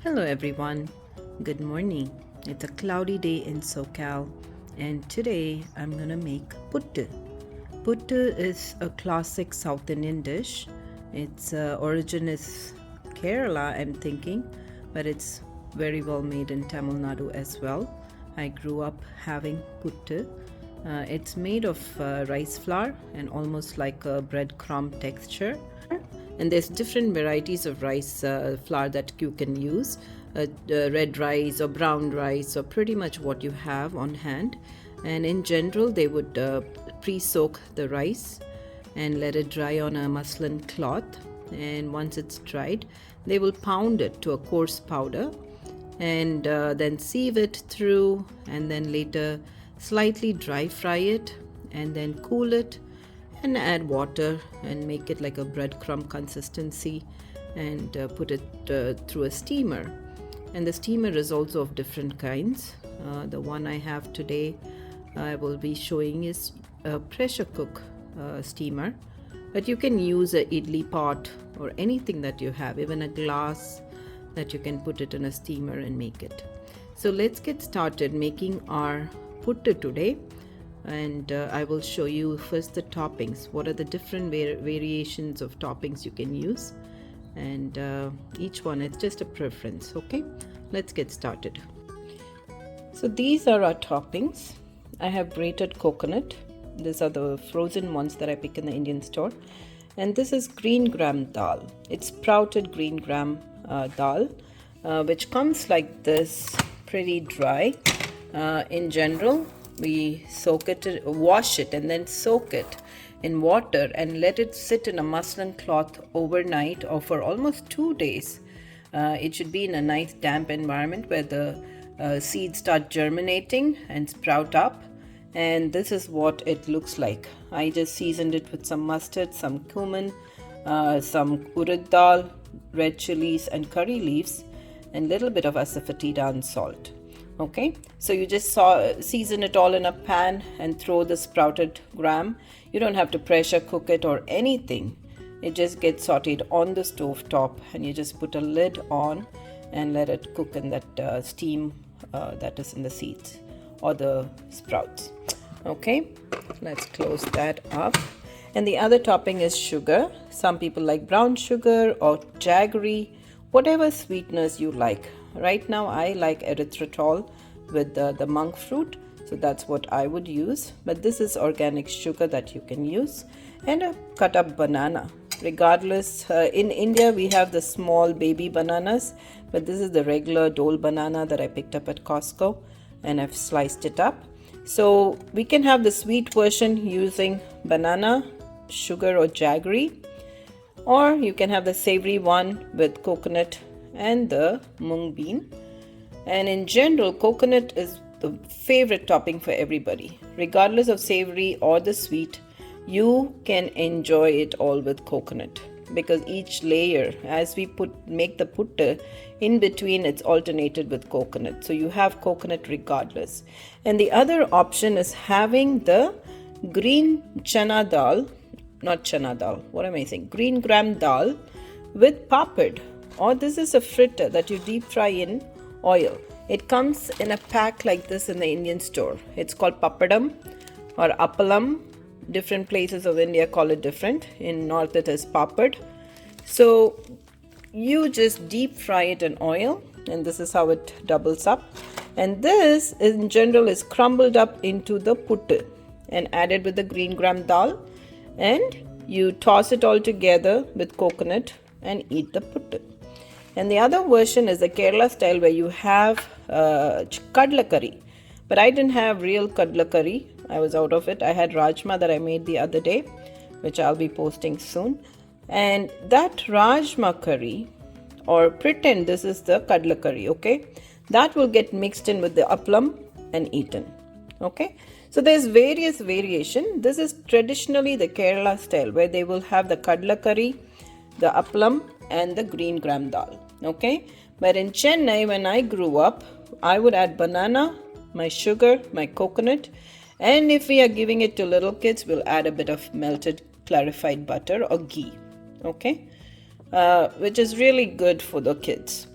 Hello everyone, good morning. It's a cloudy day in SoCal and today I'm gonna make puttu. Puttu is a classic South Indian dish. Its origin is Kerala, I'm thinking, but it's very well made in Tamil Nadu as well. I grew up having puttu. It's made of rice flour and almost like a breadcrumb texture, and there's different varieties of rice flour that you can use, red rice or brown rice or pretty much what you have on hand. And in general they would pre-soak the rice and let it dry on a muslin cloth, and once it's dried they will pound it to a coarse powder and then sieve it through, and then later slightly dry fry it and then cool it and add water and make it like a breadcrumb consistency, and put it through a steamer. And the steamer is also of different kinds. The one I have today I will be showing is a pressure cook steamer, but you can use a idli pot or anything that you have, even a glass that you can put it in a steamer and make it. So let's get started making our puttu today. And I will show you first the toppings. What are the different variations of toppings you can use, and each one is just a preference. Okay, let's get started. So these are our toppings. I have grated coconut. These are the frozen ones that I pick in the Indian store, and this is green gram dal. It's sprouted green gram dal, which comes like this, pretty dry. In general, we wash it and then soak it in water and let it sit in a muslin cloth overnight or for almost 2 days. It should be in a nice damp environment where the seeds start germinating and sprout up, and this is what it looks like. I just seasoned it with some mustard, some cumin, some urad dal, red chilies and curry leaves, and a little bit of asafoetida and salt. Okay, so you just season it all in a pan and throw the sprouted gram. You don't have to pressure cook it or anything. It just gets sauteed on the stove top, and you just put a lid on and let it cook in that steam that is in the seeds or the sprouts. Okay, let's close that up. And the other topping is sugar. Some people like brown sugar or jaggery, whatever sweeteners you like. Right now I like erythritol with the monk fruit, so that's what I would use, but this is organic sugar that you can use, and a cut up banana. Regardless, in India we have the small baby bananas, but this is the regular dole banana that I picked up at Costco, and I've sliced it up. So we can have the sweet version using banana, sugar or jaggery, or you can have the savory one with coconut and the mung bean. And in general, coconut is the favorite topping for everybody. Regardless of savory or the sweet, you can enjoy it all with coconut, because each layer, as we make the puttu, in between it's alternated with coconut, so you have coconut regardless. And the other option is having the green chana dal, not chana dal, what am I saying, green gram dal with papad, or this is a fritter that you deep fry in oil. It comes in a pack like this in the Indian store. It's called papadam or appalam. Different places of India call it different. In north it is papad. So you just deep fry it in oil, and this is how it doubles up. And this in general is crumbled up into the puttu and added with the green gram dal, and you toss it all together with coconut and eat the puttu. And the other version is the Kerala style, where you have kadla curry. But I didn't have real kadla curry. I was out of it. I had rajma that I made the other day, which I'll be posting soon. And that rajma curry, or pretend this is the kadla curry, okay, that will get mixed in with the appalam and eaten. Okay, so there's various variation. This is traditionally the Kerala style, where they will have the kadla curry, the appalam and the green gram dal. Okay, but in Chennai, when I grew up, I would add banana, my sugar, my coconut, and if we are giving it to little kids, we'll add a bit of melted clarified butter or ghee. Okay, which is really good for the kids.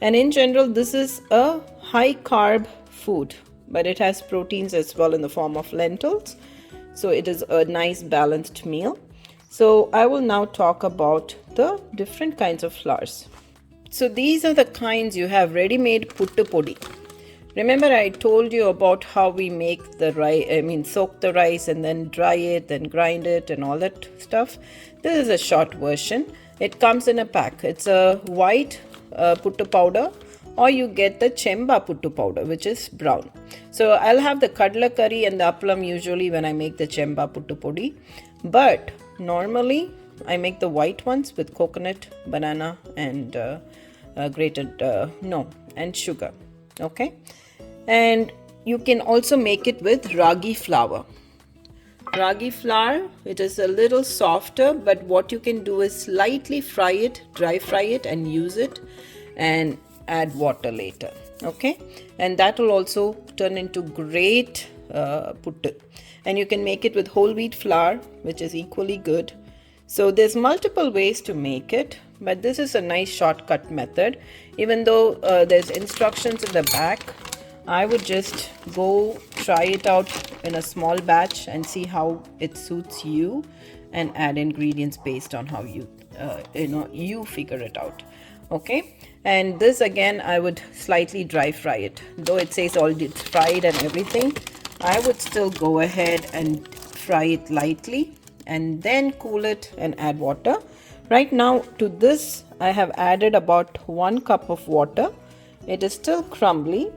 And in general, this is a high carb food, but it has proteins as well in the form of lentils. So it is a nice balanced meal. So I will now talk about the different kinds of flours. So these are the kinds you have ready-made puttu podi. Remember I told you about how we make the rice, soak the rice and then dry it, then grind it and all that stuff. This is a short version. It comes in a pack. It's a white puttu powder, or you get the chemba puttu powder, which is brown. So I'll have the kadla curry and the appalam usually when I make the chemba puttu podi. But normally I make the white ones with coconut, banana and grated, and sugar. Okay. And you can also make it with ragi flour. Ragi flour, it is a little softer, but what you can do is slightly fry it, dry fry it and use it and add water later. Okay, and that will also turn into great puttu. And you can make it with whole wheat flour, which is equally good. So there's multiple ways to make it, but this is a nice shortcut method. Even though there's instructions in the back, I would just go try it out in a small batch and see how it suits you and add ingredients based on how you figure it out. Okay, and this again I would slightly dry fry it. Though it says all it's fried and everything, I would still go ahead and fry it lightly and then cool it and add water. Right now to this I have added about 1 cup of water. It is still crumbly.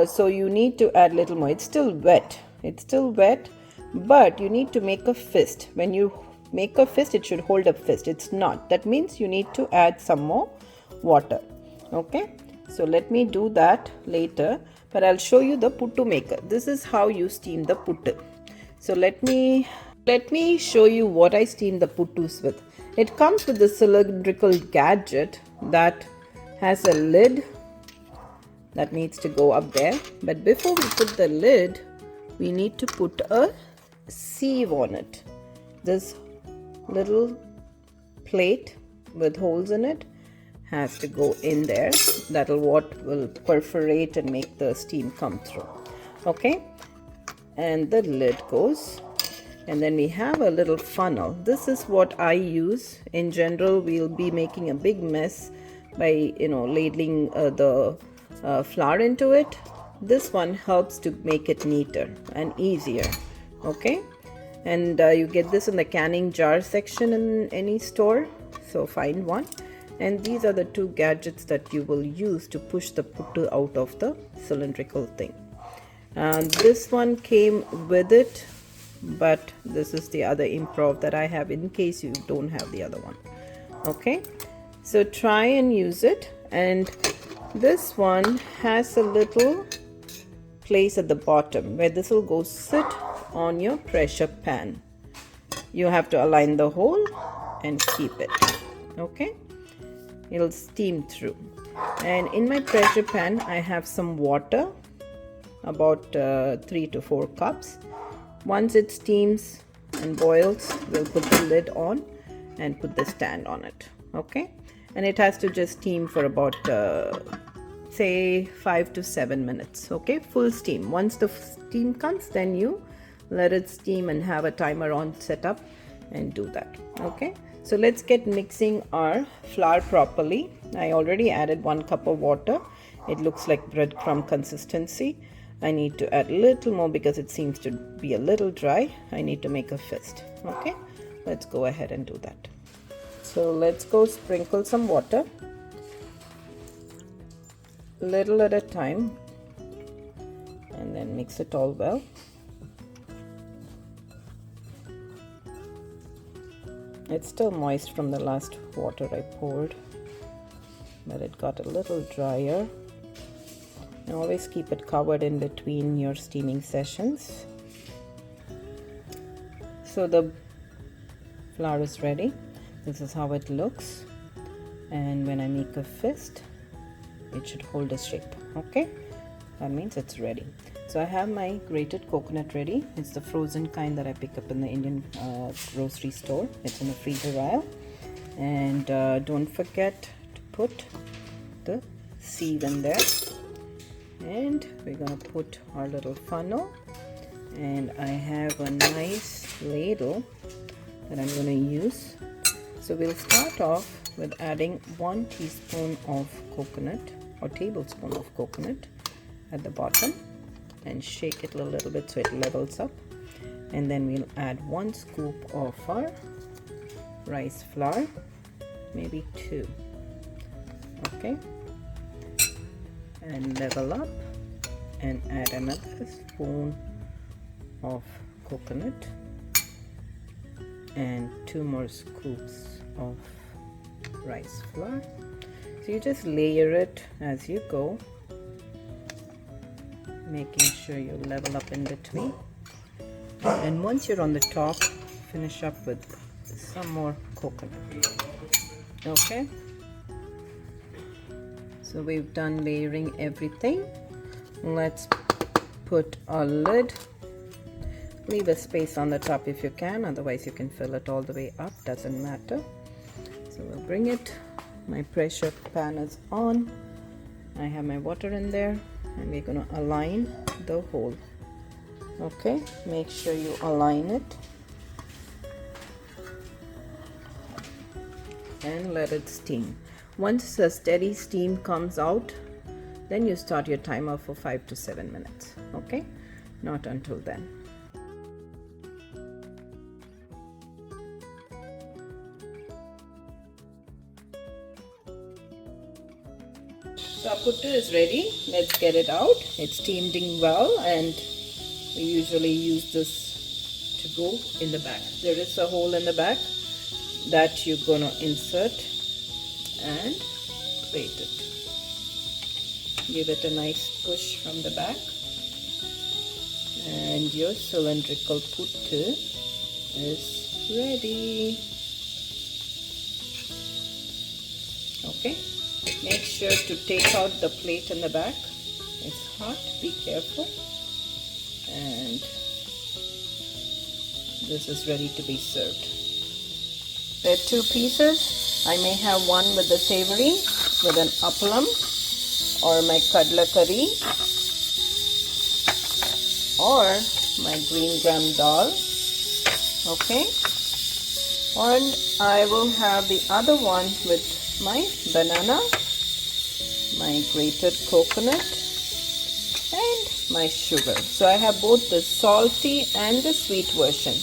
So you need to add little more. It's still wet, but you need to make a fist. When you make a fist, it should hold a fist. It's not. That means you need to add some more water. Okay, so let me do that later, but I'll show you the puttu maker. This is how you steam the puttu. So let me show you what I steam the puttus with. It comes with the cylindrical gadget that has a lid that needs to go up there, but before we put the lid, we need to put a sieve on it. This little plate with holes in it has to go in there. That'll what will perforate and make the steam come through. Okay, and the lid goes, and then we have a little funnel. This is what I use. In general, we'll be making a big mess by ladling the flour into it. This one helps to make it neater and easier. Okay, and you get this in the canning jar section in any store, so find one. And these are the 2 gadgets that you will use to push the puttu out of the cylindrical thing. This one came with it, but this is the other improv that I have in case you don't have the other one. Okay, so try and use it. And this one has a little place at the bottom where this will go sit on your pressure pan. You have to align the hole and keep it. Okay, it'll steam through. And in my pressure pan I have some water, about 3 to 4 cups. Once it steams and boils, we'll put the lid on and put the stand on it. Okay, and it has to just steam for about say 5 to 7 minutes. Okay, full steam. Once the steam comes, then you let it steam and have a timer on set up and do that. Okay, so let's get mixing our flour properly. I already added 1 cup of water. It looks like breadcrumb consistency. I need to add a little more because it seems to be a little dry. I need to make a fist. Okay, let's go ahead and do that. So let's go sprinkle some water, little at a time, and then mix it all well. It's still moist from the last water I poured, but it got a little drier. And always keep it covered in between your steaming sessions. So the flour is ready. This is how it looks, and when I make a fist, it should hold a shape. Okay, that means it's ready. So I have my grated coconut ready. It's the frozen kind that I pick up in the Indian grocery store. It's in a freezer aisle. And don't forget to put the sieve in there. And we're gonna put our little funnel, and I have a nice ladle that I'm gonna use. So we'll start off with adding 1 teaspoon of coconut or tablespoon of coconut at the bottom and shake it a little bit so it levels up. And then we'll add 1 scoop of our rice flour, maybe 2. Okay, and level up and add another spoon of coconut and 2 more scoops of rice flour. So you just layer it as you go, making sure you level up in between. And once you're on the top, finish up with some more coconut. Okay, so we've done layering everything. Let's put a lid. Leave a space on the top if you can, otherwise you can fill it all the way up, doesn't matter. So we'll bring it. My pressure pan is on. I have my water in there, and we're going to align the hole. Okay, make sure you align it and let it steam. Once a steady steam comes out, then you start your timer for 5 to 7 minutes. Okay, not until then. So our puttu is ready. Let's get it out. It's steaming well, and we usually use this to go in the back. There is a hole in the back that you're gonna insert and grate it. Give it a nice push from the back, and your cylindrical puttu is ready. Okay, make sure to take out the plate in the back. It's hot, be careful. And this is ready to be served. There are 2 pieces. I may have one with the savory with an appalam, or my kadla curry, or my green gram dal. Okay, and I will have the other one with my banana, my grated coconut, and my sugar. So I have both the salty and the sweet version.